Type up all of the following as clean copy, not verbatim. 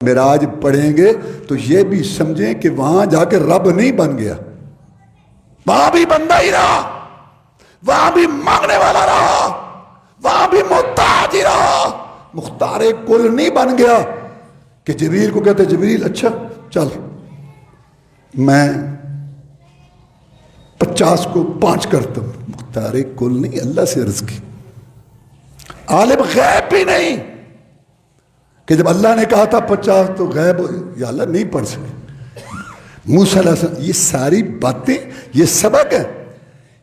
معراج پڑھیں گے تو یہ بھی سمجھیں کہ وہاں جا کے رب نہیں بن گیا، وہاں بھی بندہ ہی رہا، وہاں بھی مانگنے والا رہا، وہاں بھی محتاج ہی رہا، مختار کل نہیں بن گیا کہ جبریل کو کہتے جبریل اچھا چل میں 50 کو 5 کرتا ہوں، مختار کل نہیں، اللہ سے عرض کی، عالم غیب بھی نہیں کہ جب اللہ نے کہا تھا 50 تو غیب یا اللہ نہیں پڑھ سکے۔ موسیٰ علیہ السلام، یہ ساری باتیں یہ سبق ہے،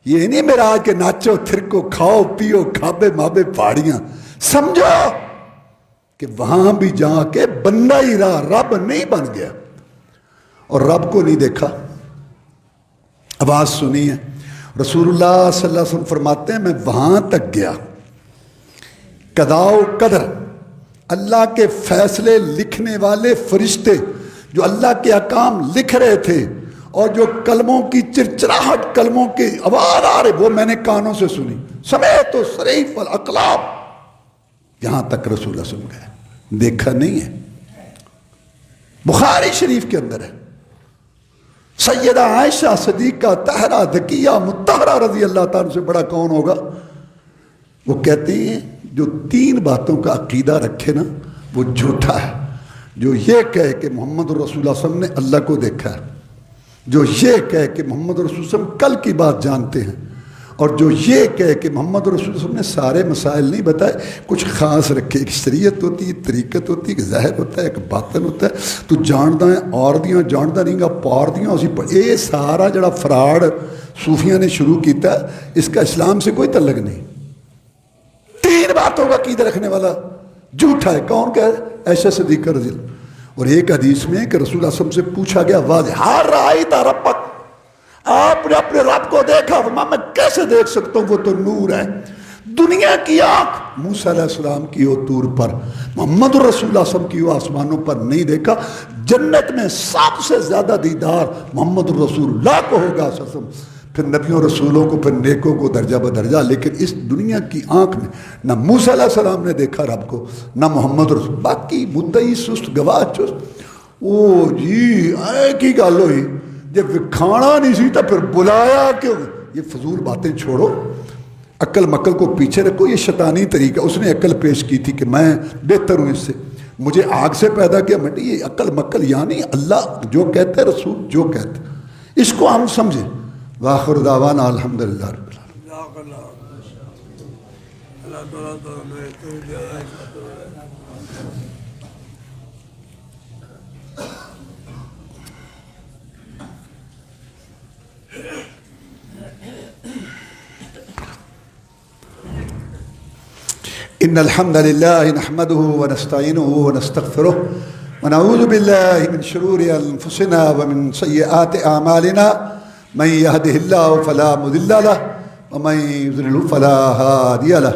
یہ نہیں معراج کے ناچو تھرکو کھاؤ پیو کھابے مابے پہاڑیاں، سمجھو کہ وہاں بھی جا کے بندہ ہی رہا، رب نہیں بن گیا اور رب کو نہیں دیکھا، آواز سنی ہے۔ رسول اللہ صلی اللہ علیہ وسلم فرماتے ہیں میں وہاں تک گیا، قضاء و قدر، اللہ کے فیصلے لکھنے والے فرشتے جو اللہ کے احکام لکھ رہے تھے اور جو کلموں کی چرچراہٹ، کلموں کی آواز آ رہے، وہ میں نے کانوں سے سنی، سمیت و صریف الاقلاب، یہاں تک رسول اللہ صلی اللہ علیہ وسلم گئے، دیکھا نہیں ہے۔ بخاری شریف کے اندر ہے، سیدہ عائشہ صدیقہ طاہرہ ذکیہ مطہرہ رضی اللہ تعالیٰ سے بڑا کون ہوگا، وہ کہتے ہیں جو 3 باتوں کا عقیدہ رکھے نا وہ جھوٹا ہے، جو یہ کہے کہ محمد رسول اللہ صلی اللہ علیہ وسلم نے اللہ کو دیکھا ہے، جو یہ کہے کہ محمد رسول اللہ صلی اللہ علیہ وسلم کل کی بات جانتے ہیں، اور جو یہ کہے کہ محمد رسول اللہ صلی اللہ علیہ وسلم نے سارے مسائل نہیں بتائے، کچھ خاص رکھے، ایک شریعت ہوتی ہے، طریقت ہوتی ہے، ایک ظاہر ہوتا ہے، ایک باطن ہوتا ہے، تو جاندا ہے اور دیاں جاندا نہیں گا پار دیاں اسی پر، یہ سارا جڑا فراڈ صوفیاں نے شروع کیتا ہے اس کا اسلام سے کوئی تعلق نہیں۔ 3 باتوں کا عقیدہ رکھنے والا جھوٹا ہے، کون کہہ رہا ہے؟ عائشہ صدیقہ رضی اللہ۔ اور ایک حدیث میں کہ رسول اللہ صلی اللہ علیہ وسلم سے پوچھا گیا واضح، ہر رأیت ربک، آپ نے اپنے رب کو دیکھا؟ فرمایا میں کیسے دیکھ سکتا ہوں، وہ تو نور ہے، دنیا کی آنکھ موسیٰ علیہ السلام کی ہو طور پر، محمد رسول اللہ صلی اللہ علیہ وسلم کی ہو آسمانوں پر نہیں دیکھا، جنت میں سب سے زیادہ دیدار محمد رسول اللہ کو ہوگا صلی اللہ علیہ وسلم، پھر نبیوں رسولوں کو، پھر نیکوں کو درجہ بدرجہ، لیکن اس دنیا کی آنکھ نے نہ موسیٰ علیہ السلام نے دیکھا رب کو، نہ محمد رسول، باقی مدعی سست گواہ چست، او جی ایک ہی گل ہوئی، جب کھانا نہیں سی تو پھر بلایا کیوں؟ یہ فضول باتیں چھوڑو، عقل مکل کو پیچھے رکھو، یہ شیطانی طریقہ، اس نے عقل پیش کی تھی کہ میں بہتر ہوں اس سے، مجھے آگ سے پیدا کیا، میں یہ عقل مکل یعنی اللہ جو کہتے رسول جو کہتے، اس کو ہم سمجھیں۔ وآخر دعوانا الحمدللہ رب العالمین۔ ان الحمد لله نحمده ونستعينه ونستغفره ونعوذ بالله من شرور انفسنا ومن سيئات اعمالنا، من يهده الله فلا مضل له ومن يضلل فلا هادي له،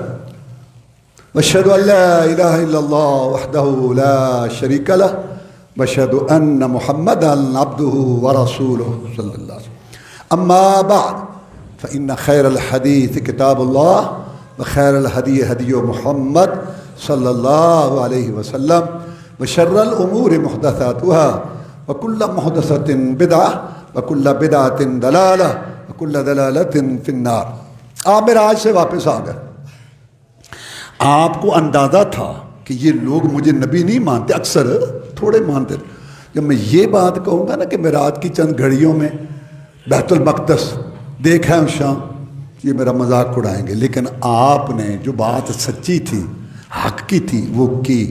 واشهد ان لا اله الا الله وحده لا شريك له، واشهد ان محمدا عبده ورسوله صلى الله عليه وسلم، اما بعد فان خير الحديث كتاب الله وخير الهدي هدي محمد صلى الله عليه وسلم، وشر الامور محدثاتها وكل محدثة بدعة وكل بدعة ضلالة وكل ضلالة في النار۔ آپ معراج سے واپس آ گئے، آپ کو اندازہ تھا کہ یہ لوگ مجھے نبی نہیں مانتے، اکثر تھوڑے مانتے، جب میں یہ بات کہوں گا نا کہ معراج کی چند گھڑیوں میں بیت المقدس دیکھا ہے شام، یہ میرا مذاق اڑائیں گے، لیکن آپ نے جو بات سچی تھی، حق کی تھی، وہ کی،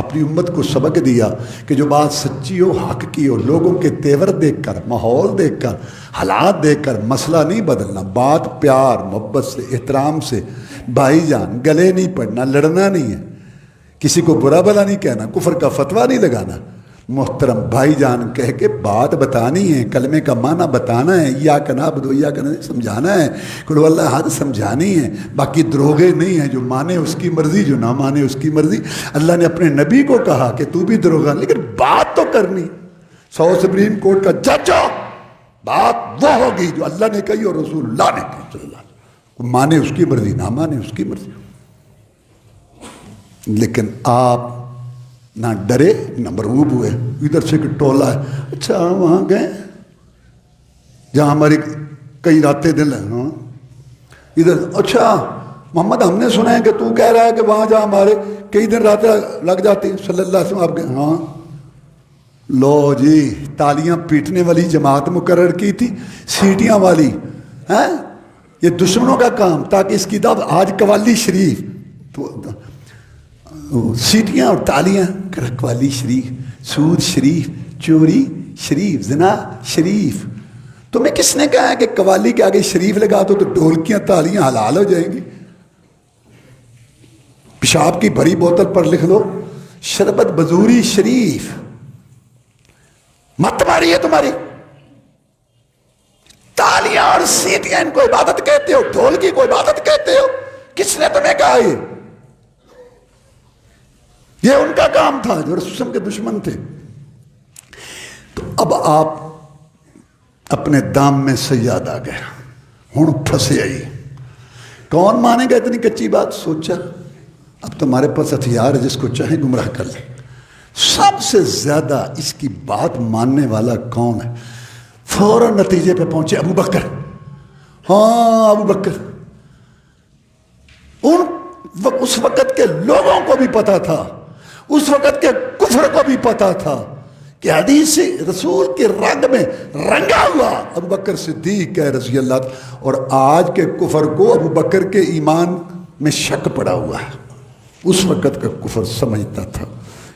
اپنی امت کو سبق دیا کہ جو بات سچی ہو، حق کی ہو، لوگوں کے تیور دیکھ کر، ماحول دیکھ کر، حالات دیکھ کر مسئلہ نہیں بدلنا، بات پیار محبت سے، احترام سے، بھائی جان گلے نہیں پڑنا، لڑنا نہیں ہے، کسی کو برا بھلا نہیں کہنا، کفر کا فتویٰ نہیں لگانا، محترم بھائی جان کہہ کے بات بتانی ہے، کلمے کا معنی بتانا ہے، یا کنا بدو یا کنا سمجھانا ہے، کلو اللہ حد سمجھانی ہے، باقی دروغے نہیں ہیں، جو مانے اس کی مرضی، جو نہ مانے اس کی مرضی۔ اللہ نے اپنے نبی کو کہا کہ تو بھی دروغہ، لیکن بات تو کرنی، 100 سپریم کورٹ کا جج ہو، بات وہ ہوگی جو اللہ نے کہی اور رسول اللہ نے کہی صلی اللہ علیہ وسلم، مانے اس کی مرضی، نہ مانے اس کی مرضی۔ لیکن آپ نہ ڈرے نہ مرعوب ہوئے. ادھر سے کہ ٹولہ ہے, اچھا وہاں گئے جہاں ہماری کئی راتیں دل ہیں. ہاں ادھر, اچھا محمد ہم نے سنا ہے کہ تو کہہ رہا ہے کہ وہاں جہاں ہمارے کئی دن راتیں لگ جاتی, صلی اللہ علیہ وسلم آپ گئے. ہاں لو جی, تالیاں پیٹنے والی جماعت مقرر کی تھی, سیٹیاں والی ہیں, یہ دشمنوں کا کام, تاکہ اس کی دعوت. آج قوالی شریف تو سیٹیاں اور تالیاں, قوالی شریف, سود شریف, چوری شریف, زنا شریف. تمہیں کس نے کہا ہے کہ قوالی کے آگے شریف لگا دو تو ڈھولکیاں تالیاں حلال ہو جائیں گی؟ پیشاب کی بھری بوتل پر لکھ لو شربت بزوری شریف. مت ماری ہے تمہاری. تالیاں اور سیٹیاں ان کو عبادت کہتے ہو, ڈھولکی کو عبادت کہتے ہو. کس نے تمہیں کہا یہ ان کا کام تھا جو رسول کے دشمن تھے. تو اب آپ اپنے دام میں سیاد آ گئے, ہوں پھنسے آئی. کون مانے گا اتنی کچی بات؟ سوچا اب تمہارے پاس ہتھیار ہے, جس کو چاہے گمراہ کر لیں. سب سے زیادہ اس کی بات ماننے والا کون ہے؟ فوراً نتیجے پہ پہنچے ابو بکر. ہاں ابو بکر. اس وقت کے لوگوں کو بھی پتا تھا, اس وقت کے کفر کو بھی پتا تھا کہ حدیث رسول کے رنگ میں رنگا ہوا ابو بکر صدیق ہے رضی اللہ عنہ. اور آج کے کفر کو ابو بکر کے ایمان میں شک پڑا ہوا ہے. اس وقت کا کفر سمجھتا تھا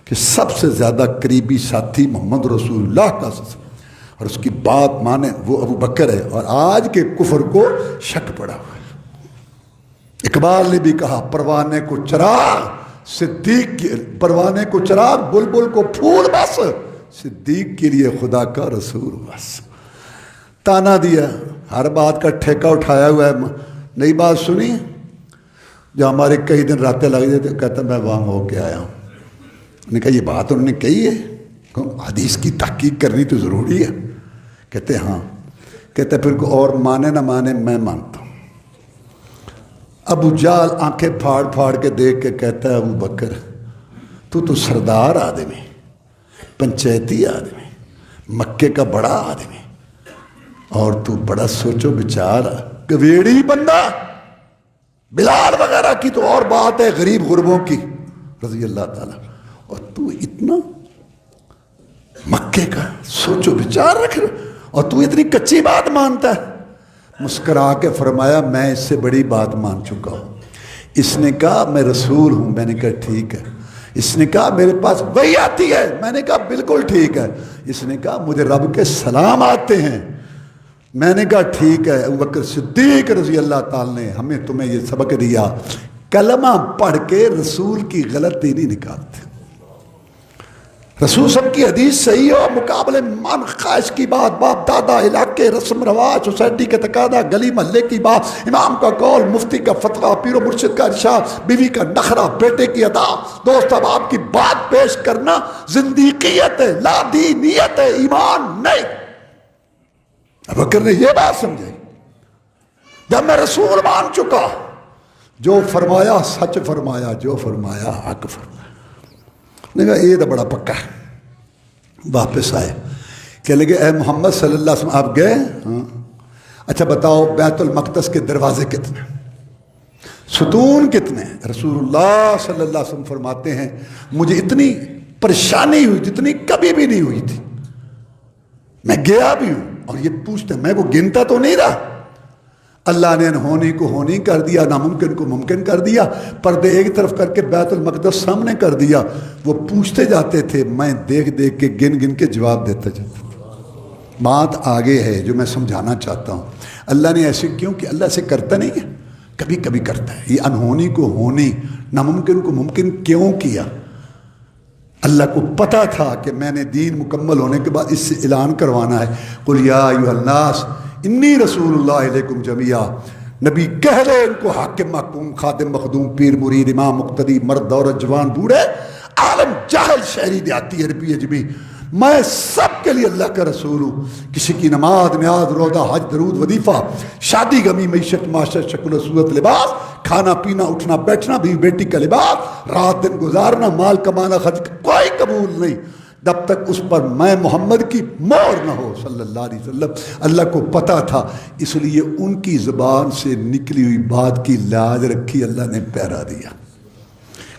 کہ سب سے زیادہ قریبی ساتھی محمد رسول اللہ کا اور اس کی بات مانے وہ ابو بکر ہے. اور آج کے کفر کو شک پڑا ہوا ہے. اقبال نے بھی کہا پروانے کو چراغ صدیق کی, پروانے کو چراغ بلبل کو پھول بس, صدیق کے لیے خدا کا رسول بس. تانا دیا, ہر بات کا ٹھیکہ اٹھایا ہوا ہے. نئی بات سنی جو ہمارے کئی دن راتیں لگ جاتے, کہتا میں وہاں ہو کے آیا ہوں. نے کہا یہ بات انہوں نے کہی ہے, حدیث کی تحقیق کرنی تو ضروری ہے. کہتے ہاں. کہتے پھر کو اور مانے نہ مانے میں مانتا ہوں. ابو جال آنکھیں پھاڑ پھاڑ کے دیکھ کے کہتا ہے ابو بکر تو سردار آدمی, پنچایتی آدمی, مکے کا بڑا آدمی, اور تو بڑا سوچو بچار گویڑی بندہ. بلال وغیرہ کی تو اور بات ہے, غریب غربوں کی رضی اللہ تعالیٰ, اور تو اتنا مکے کا سوچو بچار رکھ رہا, اور تو اتنی کچی بات مانتا ہے. مسکرا کے فرمایا میں اس سے بڑی بات مان چکا ہوں. اس نے کہا میں رسول ہوں. میں نے کہا ٹھیک ہے. اس نے کہا میرے پاس وحی آتی ہے. میں نے کہا بالکل ٹھیک ہے. اس نے کہا مجھے رب کے سلام آتے ہیں. میں نے کہا ٹھیک ہے. ابو بکر صدیق رضی اللہ تعالیٰ نے ہمیں تمہیں یہ سبق دیا, کلمہ پڑھ کے رسول کی غلطی نہیں نکالتے. رسول سب کی حدیث صحیح ہو, مقابلے من خواہش کی بات, باپ دادا, علاقے, رسم رواج, سوسائٹی کا تقاضا, گلی محلے کی بات, امام کا قول, مفتی کا فتویٰ, پیر و مرشد کا ارشاد, بیوی کا نخرہ, بیٹے کی ادا, دوست احباب کی بات پیش کرنا زندیقیت ہے, لا دینیت ہے, ایمان نہیں. ابو بکر نے یہ بات سمجھائی. جب میں رسول مان چکا, جو فرمایا سچ فرمایا, جو فرمایا حق فرمایا. نے کہا یہ تو بڑا پکا ہے. واپس آئے, کہنے لگے اے محمد صلی اللہ علیہ وسلم آپ گئے؟ ہاں. اچھا بتاؤ بیت المقدس کے دروازے کتنے, ستون کتنے؟ رسول اللہ صلی اللہ علیہ وسلم فرماتے ہیں مجھے اتنی پریشانی ہوئی جتنی کبھی بھی نہیں ہوئی تھی. میں گیا بھی ہوں اور یہ پوچھتے میں وہ گنتا تو نہیں رہا. اللہ نے انہونی کو ہونی کر دیا, ناممکن کو ممکن کر دیا, پردے ایک طرف کر کے بیت المقدس سامنے کر دیا. وہ پوچھتے جاتے تھے, میں دیکھ دیکھ کے گن گن کے جواب دیتا جاتا تھا. بات آگے ہے جو میں سمجھانا چاہتا ہوں. اللہ نے ایسے کیوں کہ اللہ سے کرتا نہیں ہے, کبھی کبھی کرتا ہے. یہ انہونی کو ہونی, ناممکن کو ممکن کیوں کیا؟ اللہ کو پتا تھا کہ میں نے دین مکمل ہونے کے بعد اس سے اعلان کروانا ہے, قل یا ایھا الناس انی رسول اللہ علیکم جمیعا. نبی کہہ لے ان کو, حاکم محکوم, خادم مخدوم, پیر مرید, امام مقتدی, مرد عورت, جوان بوڑھے, عالم جاہل, شہری دیہاتی, عربی اجمی, میں سب کے لیے اللہ کا رسول ہوں. کسی کی نماز, نیاز, روزہ, حج, درود, وظیفہ, شادی غمی, معیشت, معاشرت, شکل و صورت, لباس, کھانا پینا, اٹھنا بیٹھنا, بیوی بیٹی کا لباس, رات دن گزارنا, مال کمانا, خرچ, کوئی قبول نہیں جب تک اس پر میں محمد کی مہر نہ ہو صلی اللہ علیہ وسلم۔ اللہ کو پتہ تھا، اس لیے ان کی زبان سے نکلی ہوئی بات کی لاج رکھی، اللہ نے پیرا دیا۔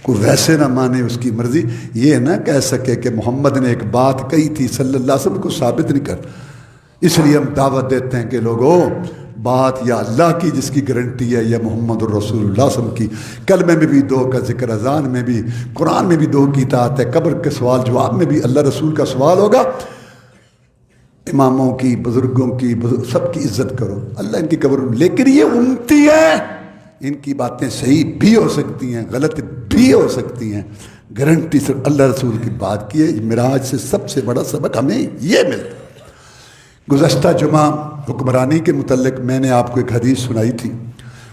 کوئی ویسے نہ مانے اس کی مرضی، یہ نہ کہہ سکے کہ محمد نے ایک بات کہی تھی صلی اللہ علیہ وسلم کو ثابت نہیں کر۔ اس لیے ہم دعوت دیتے ہیں کہ لوگوں، بات یا اللہ کی جس کی گارنٹی ہے یا محمد الرسول اللہ صلی اللہ علیہ وسلم کی۔ کلمے میں بھی دو کا ذکر، اذان میں بھی، قرآن میں بھی دو کی اطاعت ہے، قبر کے سوال جواب میں بھی اللہ رسول کا سوال ہوگا۔ اماموں کی، بزرگوں کی، سب کی عزت کرو، اللہ ان کی قبر، لیکن یہ امتی ہے، ان کی باتیں صحیح بھی ہو سکتی ہیں، غلط بھی ہو سکتی ہیں، گارنٹی صرف اللہ رسول کی بات کی ہے۔ معراج سے سب سے بڑا سبق ہمیں یہ ملتا ہے۔ گزشتہ جمعہ حکمرانی کے متعلق میں نے آپ کو ایک حدیث سنائی تھی،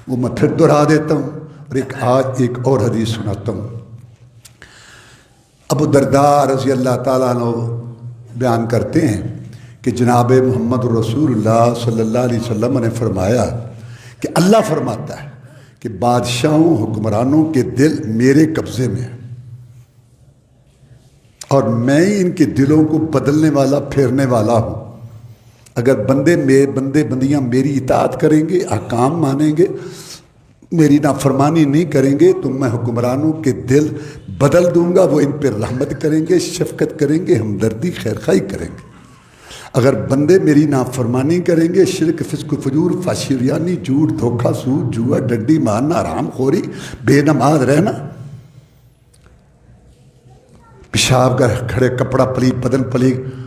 وہ میں پھر دہرا دیتا ہوں، اور آج ایک اور حدیث سناتا ہوں۔ ابو درداء رضی اللہ تعالیٰ عنہ بیان کرتے ہیں کہ جناب محمد رسول اللہ صلی اللہ علیہ وسلم نے فرمایا کہ اللہ فرماتا ہے کہ بادشاہوں، حکمرانوں کے دل میرے قبضے میں ہیں، اور میں ان کے دلوں کو بدلنے والا، پھیرنے والا ہوں۔ اگر بندے بندیاں میری اطاعت کریں گے، احکام مانیں گے، میری نافرمانی نہیں کریں گے، تو میں حکمرانوں کے دل بدل دوں گا، وہ ان پہ رحمت کریں گے، شفقت کریں گے، ہمدردی، خیرخواہی کریں گے۔ اگر بندے میری نافرمانی کریں گے، شرک، فسق، فجور، فحشیانی، جھوٹ، دھوکہ، سود، جوا، ڈنڈی مارنا، حرام خوری، بے نماز رہنا، پیشاب کر کھڑے، کپڑا پلیت، بدن پلیت،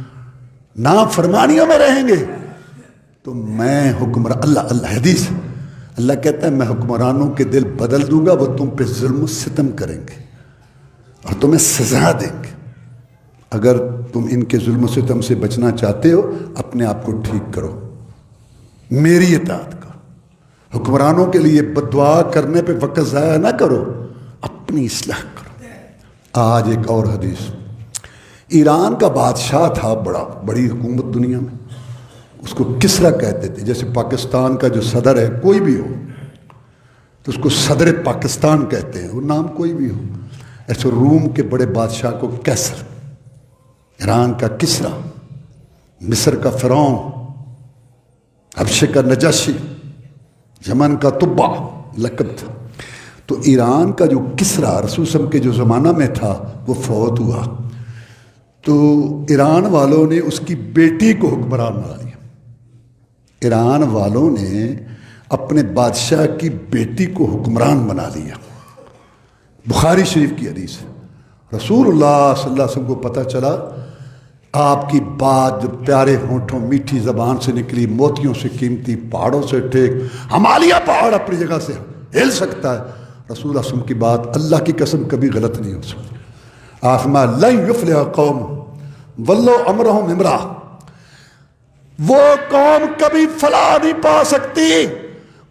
نافرمانیوں میں رہیں گے، تو میں اللہ حدیث، اللہ کہتا ہے میں حکمرانوں کے دل بدل دوں گا، وہ تم پہ ظلم و ستم کریں گے اور تمہیں سزا دیں گے۔ اگر تم ان کے ظلم و ستم سے بچنا چاہتے ہو، اپنے آپ کو ٹھیک کرو، میری اطاعت کرو، حکمرانوں کے لیے بد دعا کرنے پہ وقت ضائع نہ کرو، اپنی اصلاح کرو۔ آج ایک اور حدیث، ایران کا بادشاہ تھا، بڑی حکومت دنیا میں، اس کو کسرا کہتے تھے۔ جیسے پاکستان کا جو صدر ہے کوئی بھی ہو تو اس کو صدر پاکستان کہتے ہیں، وہ نام کوئی بھی ہو۔ ایسے روم کے بڑے بادشاہ کو کیسر، ایران کا کسرا، مصر کا فرعون، حبشے کا نجاشی، یمن کا تبع لقب تھا۔ تو ایران کا جو کسرا رسول صلی اللہ علیہ وسلم کے جو زمانہ میں تھا وہ فوت ہوا، تو ایران والوں نے اس کی بیٹی کو حکمران بنا لیا۔ ایران والوں نے اپنے بادشاہ کی بیٹی کو حکمران بنا لیا۔ بخاری شریف کی حدیث ہے، رسول اللہ صلی اللہ علیہ وسلم کو پتہ چلا، آپ کی بات جو پیارے ہونٹوں، میٹھی زبان سے نکلی، موتیوں سے قیمتی، پہاڑوں سے ٹھیک، ہمالیہ پہاڑ اپنی جگہ سے ہل سکتا ہے، رسول اللہ صلی اللہ علیہ وسلم کی بات اللہ کی قسم کبھی غلط نہیں ہو سکتی۔ آسما لن یفلح قوم ولو امرہم امرا، وہ قوم کبھی فلاح نہیں پا سکتی،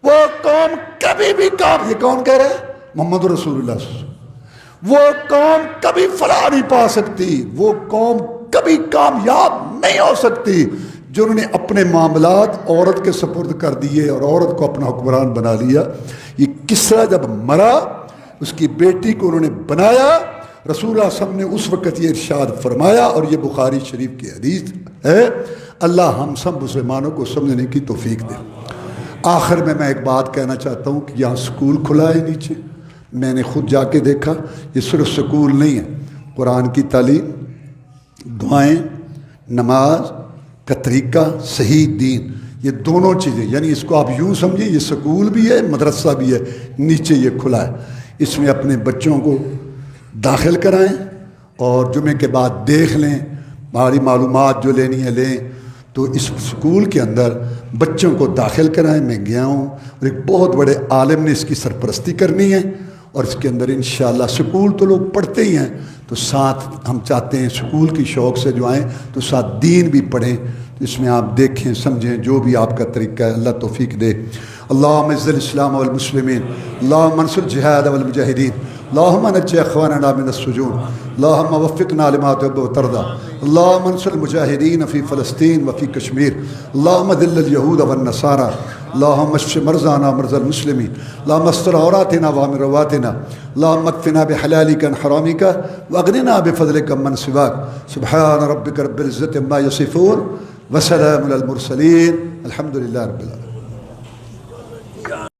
وہ قوم کبھی بھی کام، یہ کون کہہ رہا ہے؟ محمد رسول اللہ صلی اللہ علیہ وسلم۔ وہ قوم کبھی فلاح نہیں پا سکتی، وہ قوم کبھی کامیاب نہیں ہو سکتی جنہوں نے اپنے معاملات عورت کے سپرد کر دیے اور عورت کو اپنا حکمران بنا لیا۔ یہ کسرا جب مرا، اس کی بیٹی کو انہوں نے بنایا، رسول اللہ صلی اللہ علیہ وسلم نے اس وقت یہ ارشاد فرمایا، اور یہ بخاری شریف کی حدیث ہے۔ اللہ ہم سب مسلمانوں کو سمجھنے کی توفیق دے۔ آخر میں ایک بات کہنا چاہتا ہوں کہ یہاں سکول کھلا ہے نیچے، میں نے خود جا کے دیکھا، یہ صرف سکول نہیں ہے، قرآن کی تعلیم، دعائیں، نماز کا طریقہ، صحیح دین، یہ دونوں چیزیں، یعنی اس کو آپ یوں سمجھیں یہ سکول بھی ہے، مدرسہ بھی ہے، نیچے یہ کھلا ہے۔ اس میں اپنے بچوں کو داخل کرائیں اور جمعے کے بعد دیکھ لیں، ہماری معلومات جو لینی ہے لیں۔ تو اس سکول کے اندر بچوں کو داخل کرائیں، میں گیا ہوں، اور ایک بہت بڑے عالم نے اس کی سرپرستی کرنی ہے، اور اس کے اندر انشاءاللہ سکول تو لوگ پڑھتے ہی ہیں، تو ساتھ ہم چاہتے ہیں سکول کی شوق سے جو آئیں تو ساتھ دین بھی پڑھیں، اس میں آپ دیکھیں سمجھیں جو بھی آپ کا طریقہ ہے، اللہ توفیق دے۔ اللہم اعز الاسلام والمسلمین، اللہم انصر الجہاد والمجاہدین، اللہم نجی اخواننا من السجون، اللہم وفقنا لما تحب وترضى، اللہم انصر المجاہدین فی فلسطین وفی کشمیر، اللہم ذل الیہود والنصارى اللهم اشف مرضانا ومرضى المسلمين اللهم استر عوراتنا وامن رواتنا اللهم اكفنا بحلالك عن حرامك واغننا بفضلك عمن سواك سبحان ربك رب العزة عما يصفون وسلام على المرسلين الحمد لله رب العالمين.